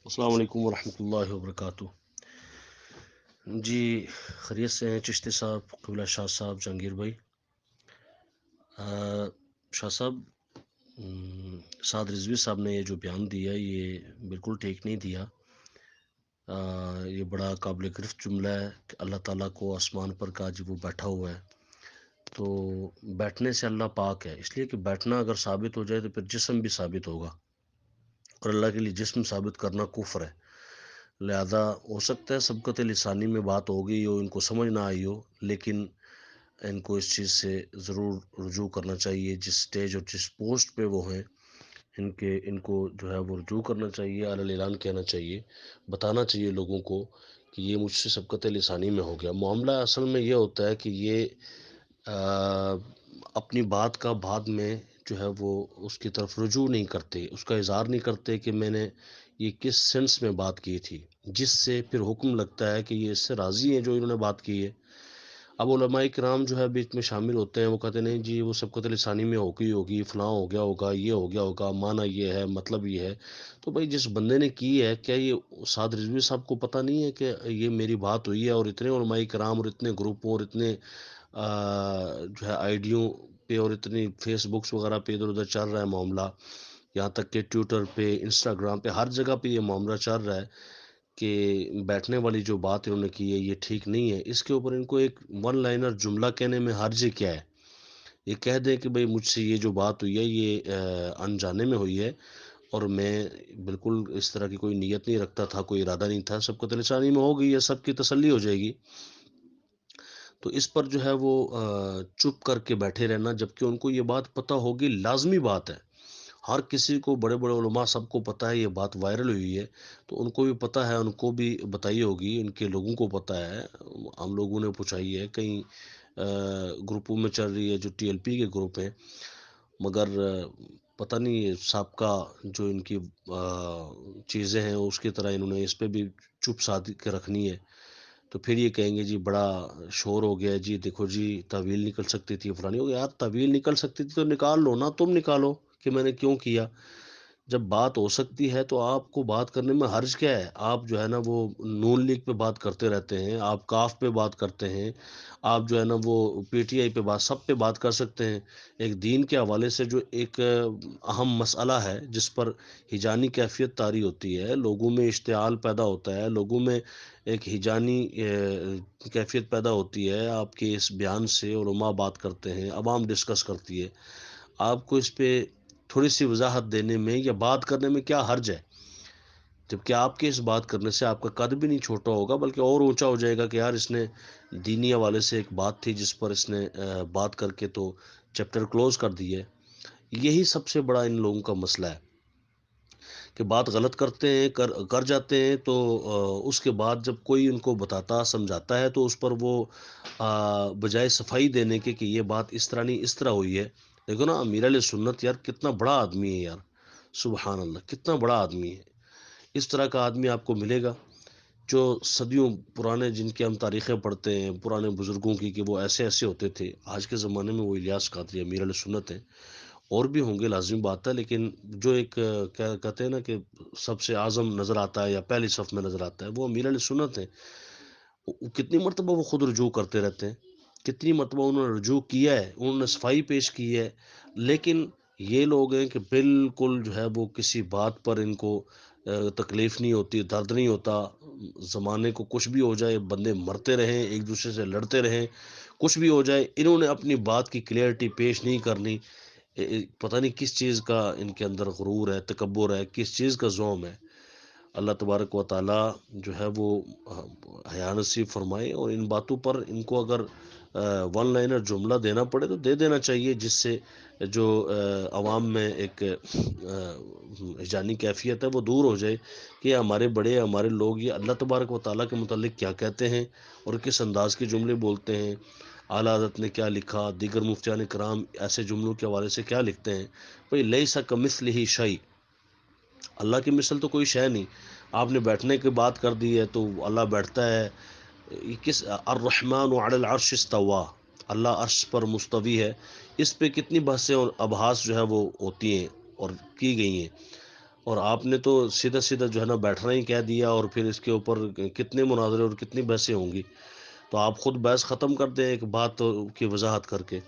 السلام علیکم ورحمۃ اللہ وبرکاتہ۔ جی، خیریت سے ہیں چشتی صاحب، قبلہ شاہ صاحب، جہانگیر بھائی؟ شاہ صاحب، سعد رضوی صاحب نے یہ جو بیان دیا یہ بالکل ٹھیک نہیں دیا۔ یہ بڑا قابل گرفت جملہ ہے کہ اللہ تعالیٰ کو آسمان پر کہا جب وہ بیٹھا ہوا ہے، تو بیٹھنے سے اللہ پاک ہے، اس لیے کہ بیٹھنا اگر ثابت ہو جائے تو پھر جسم بھی ثابت ہوگا، اور اللہ کے لیے جسم ثابت کرنا کفر ہے۔ لہذا ہو سکتا ہے سبقت لسانی میں بات ہو گئی ہو، ان کو سمجھ نہ آئی ہو، لیکن ان کو اس چیز سے ضرور رجوع کرنا چاہیے۔ جس سٹیج اور جس پوسٹ پہ وہ ہیں، ان کو جو ہے وہ رجوع کرنا چاہیے، اعلان اعلان کہنا چاہیے، بتانا چاہیے لوگوں کو کہ یہ مجھ سے سبقت لسانی میں ہو گیا۔ معاملہ اصل میں یہ ہوتا ہے کہ یہ اپنی بات کا بعد میں جو ہے وہ اس کی طرف رجوع نہیں کرتے، اس کا اظہار نہیں کرتے کہ میں نے یہ کس سینس میں بات کی تھی، جس سے پھر حکم لگتا ہے کہ یہ اس سے راضی ہیں جو انہوں نے بات کی ہے۔ اب علماء کرام جو ہے بیچ میں شامل ہوتے ہیں، وہ کہتے ہیں نہیں جی وہ سبقت لسانی میں ہوگی، فلاں ہو گیا ہوگا، یہ ہو گیا ہوگا، معنی یہ ہے، مطلب یہ ہے۔ تو بھائی جس بندے نے کی ہے، کیا یہ سعد رضوی صاحب کو پتہ نہیں ہے کہ یہ میری بات ہوئی ہے، اور اتنے علماء کرام اور اتنے گروپوں اور اتنے جو ہے آئیڈیوں پہ اور اتنی فیس بکس وغیرہ پہ ادھر ادھر چل رہا ہے معاملہ، یہاں تک کہ ٹویٹر پہ، انسٹاگرام پہ، ہر جگہ پہ یہ معاملہ چل رہا ہے کہ بیٹھنے والی جو بات انہوں نے کی ہے یہ ٹھیک نہیں ہے۔ اس کے اوپر ان کو ایک ون لائنر جملہ کہنے میں حرج کیا ہے؟ یہ کہہ دیں کہ بھئی مجھ سے یہ جو بات ہوئی ہے یہ انجانے میں ہوئی ہے، اور میں بالکل اس طرح کی کوئی نیت نہیں رکھتا تھا، کوئی ارادہ نہیں تھا، سبقت لسانی میں ہو گئی ہے، سب کی تسلی ہو جائے گی۔ تو اس پر جو ہے وہ چپ کر کے بیٹھے رہنا، جبکہ ان کو یہ بات پتہ ہوگی، لازمی بات ہے، ہر کسی کو، بڑے بڑے علماء سب کو پتہ ہے یہ بات وائرل ہوئی ہے، تو ان کو بھی پتہ ہے، ان کو بھی بتائی ہوگی، ان کے لوگوں کو پتہ ہے، ہم لوگوں نے پوچھائی ہے، کئی گروپوں میں چل رہی ہے جو ٹی ایل پی کے گروپ ہیں، مگر پتہ نہیں یہ سابقہ جو ان کی چیزیں ہیں اس کی طرح انہوں نے اس پہ بھی چپ سادھ کے رکھنی ہے، تو پھر یہ کہیں گے جی بڑا شور ہو گیا جی، دیکھو جی طویل نکل سکتی تھی، فلانی ہو گیا۔ یار طویل نکل سکتی تھی تو نکال لو نا، تم نکالو کہ میں نے کیوں کیا۔ جب بات ہو سکتی ہے تو آپ کو بات کرنے میں حرج کیا ہے؟ آپ جو ہے نا وہ نون لیگ پہ بات کرتے رہتے ہیں، آپ کاف پہ بات کرتے ہیں، آپ جو ہے نا وہ پی ٹی آئی پہ بات، سب پہ بات کر سکتے ہیں۔ ایک دین کے حوالے سے جو ایک اہم مسئلہ ہے جس پر ہجانی کیفیت طاری ہوتی ہے، لوگوں میں اشتعال پیدا ہوتا ہے، لوگوں میں ایک ہجانی کیفیت پیدا ہوتی ہے، آپ کے اس بیان سے علماء بات کرتے ہیں، عوام ڈسکس کرتی ہے، آپ کو اس پہ تھوڑی سی وضاحت دینے میں یا بات کرنے میں کیا حرج ہے؟ جبکہ آپ کے اس بات کرنے سے آپ کا قد بھی نہیں چھوٹا ہوگا بلکہ اور اونچا ہو جائے گا کہ یار اس نے دینی حوالے سے ایک بات تھی جس پر اس نے بات کر کے تو چیپٹر کلوز کر دی ہے۔ یہی سب سے بڑا ان لوگوں کا مسئلہ ہے کہ بات غلط کرتے ہیں، کر جاتے ہیں، تو اس کے بعد جب کوئی ان کو بتاتا سمجھاتا ہے تو اس پر وہ بجائے صفائی دینے کے کہ یہ بات اس طرح نہیں اس طرح ہوئی ہے۔ دیکھو نا امیر علیہ سنت یار کتنا بڑا آدمی ہے، یار سبحان اللہ کتنا بڑا آدمی ہے۔ اس طرح کا آدمی آپ کو ملے گا جو صدیوں پرانے، جن کے ہم تاریخیں پڑھتے ہیں پرانے بزرگوں کی کہ وہ ایسے ایسے ہوتے تھے، آج کے زمانے میں وہ الیاس قادری امیر علیہ سنت ہیں، اور بھی ہوں گے لازمی بات ہے، لیکن جو ایک کیا کہتے ہیں نا کہ سب سے اعظم نظر آتا ہے یا پہلی صف میں نظر آتا ہے وہ امیر علیہ سنت ہیں۔ کتنی مرتبہ وہ خود رجوع کرتے رہتے ہیں، کتنی مرتبہ انہوں نے رجوع کیا ہے، انہوں نے صفائی پیش کی ہے، لیکن یہ لوگ ہیں کہ بالکل جو ہے وہ کسی بات پر ان کو تکلیف نہیں ہوتی، درد نہیں ہوتا، زمانے کو کچھ بھی ہو جائے، بندے مرتے رہیں، ایک دوسرے سے لڑتے رہیں، کچھ بھی ہو جائے، انہوں نے اپنی بات کی کلیئرٹی پیش نہیں کرنی۔ پتہ نہیں کس چیز کا ان کے اندر غرور ہے، تکبر ہے، کس چیز کا ذوم ہے۔ اللہ تبارک و تعالی جو ہے وہ حیا نصیب فرمائے، اور ان باتوں پر ان کو اگر ون لائنر جملہ دینا پڑے تو دے دینا چاہیے، جس سے جو عوام میں ایک ہجانی کیفیت ہے وہ دور ہو جائے کہ ہمارے بڑے، ہمارے لوگ یہ اللہ تبارک و تعالیٰ کے متعلق کیا کہتے ہیں اور کس انداز کے جملے بولتے ہیں، اعلیٰ حضرت نے کیا لکھا، دیگر مفتیان کرام ایسے جملوں کے حوالے سے کیا لکھتے ہیں۔ بھئی لیس کمثلہ شیء، اللہ کی مثل تو کوئی شے نہیں۔ آپ نے بیٹھنے کی بات کر دی ہے تو اللہ بیٹھتا ہے، یہ کس الرحمن علی العرش استوى، اللہ عرش پر مستوی ہے، اس پہ کتنی بحثیں اور ابحاث جو ہے وہ ہوتی ہیں اور کی گئی ہیں، اور آپ نے تو سیدھا سیدھا جو ہے نا بیٹھنا ہی کہہ دیا، اور پھر اس کے اوپر کتنے مناظرے اور کتنی بحثیں ہوں گی؟ تو آپ خود بحث ختم کر دیں ایک بات کی وضاحت کر کے۔